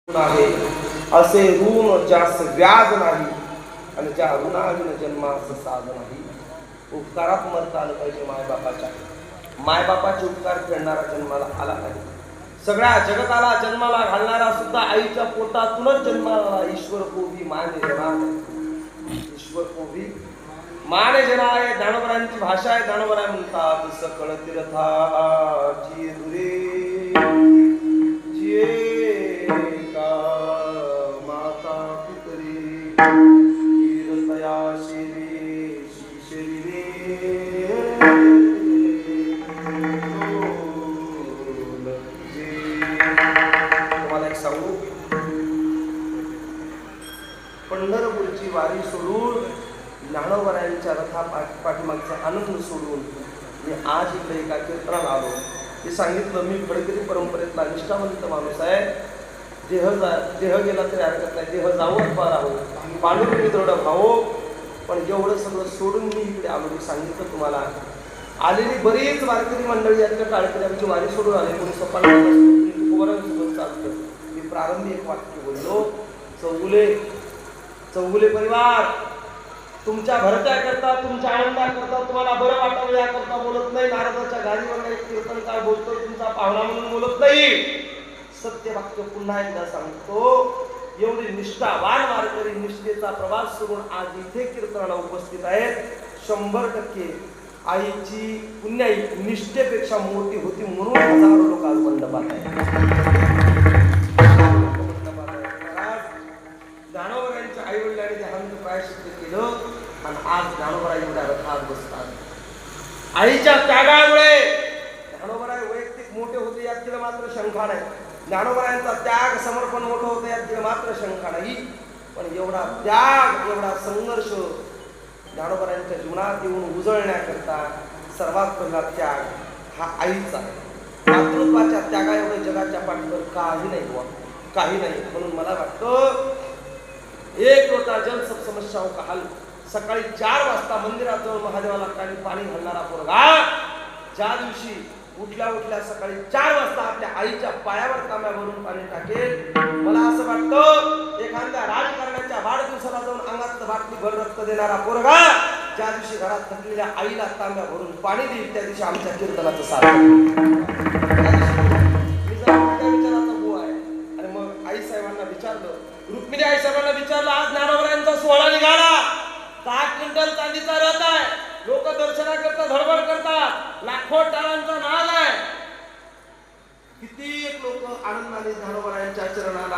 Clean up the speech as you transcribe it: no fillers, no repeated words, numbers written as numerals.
आहे असे ऋण ज्यास व्याज नाही आणि ज्या ऋणाविन जन्मास साध नाही. उपकारात मरता आलं पाहिजे मायबापाच्या. मायबापाचे उपकार फेडणारा जन्माला आला नाही. सगळ्या जगताला जन्माला घालणारा सुद्धा आईच्या पोटातूनच जन्माला आला. ईश्वर कोभी माने जना, ईश्वर कोभी माने जना आहे ज्ञानोबरांची भाषा आहे. ज्ञानोबरा म्हणतात सकळ तीर्थाची दुरे तुम्हाला एक सांगू, पंढरपूरची वारी सोडून ज्ञानोबरायांच्या रथा पाठीमागचा आनंद सोडून मी आज इकडे एका कीर्तनाला आलो. ते सांगितलं मी फडकरी परंपरेतला निष्ठावंत माणूस आहे. देह गेला तरी हरकत नाही, देह जाऊ अथवा राहू, पांडुरंग मी दृढ भाऊ. पण एवढं सगळं सोडून मी इकडे आलो. मी सांगितलं तुम्हाला, आलेली बरीच वारकरी मंडळी आहेत का टाळकरी आमची वारी सोडून आले. कोणी सोबत चालतं. मी प्रारंभी एक वाक्य बोललो, चौगुले परिवार तुमच्या भरत्या करता, तुमच्या आनंदा करता, तुम्हाला बरं वाटावं याकरता बोलत नाही. नारदाच्या गाडीवर एक कीर्तनकार बोलतो, तुमचा पाहुणा म्हणून बोलत नाही. सत्य वाक्य पुन्हा एकदा सांगतो, एवढी निष्ठावान वारकरी निष्ठेचा प्रवास करून आज इथे कीर्तनाला उपस्थित आहेत. 100% आईची पुण्याई निष्ठेपेक्षा मोठी होती म्हणून हजारो लोक आज मंडपात आहेत. ज्ञानोबरांच्या आई वडिलांनी देहांत प्रायश्चित्त केलं आणि आज ज्ञानोबरा एवढ्या रथात बसतात. आईच्या त्यागामुळे ज्ञानोबरा वैयक्तिक मोठे होते यात तिला मात्र शंका नाही. ज्ञानोबरांचा त्याग समर्पण मोठं होतं यात तिला मात्र शंका नाही. पण एवढा त्याग, एवढा संघर्ष ज्ञानोबरांच्या जीवनात येऊन उजळण्याकरता सर्वात पहिला त्याग हा आईचा. मातृत्वाच्या त्यागा एवढं जगाच्या पाठीवर काही नाही बुवा, काही नाही. म्हणून मला वाटतं एक लोटा जल सब समस्याओं का हल. सकाळी 4 वाजता मंदिरात जाऊन महादेवाला पाणी घालणारा पोरगा ज्या दिवशी उठल्या सकाळी 4 वाजता आपल्या आईच्या पायावर तांब्यावरून पाणी टाकेल, मला असं वाटतं एखाद्या राजकारण्याच्या वाढदिवसाला जाऊन अंगात बाटली भर रक्त देणारा पोरगा ज्या दिवशी घरात थकलेल्या आईला तांब्या भरून पाणी देईल त्या दिवशी आमच्या कीर्तनाचं सार्थक. मी जरा मोठ्या विचाराचा भाऊ आहे. आणि मग आई साहेबांना विचारलं, रुक्मिणी आई साहेबांना विचारलं, आज ज्ञानोबरांचा सोहळा निघाला, 10 क्विंटल चांदीचा रथ आहे, लोक दर्शनाकरता धडपड करतात, लाखो टाळांचा नाद आहे. किती लोक आनंदाने ज्ञानोबरांच्या चरणाला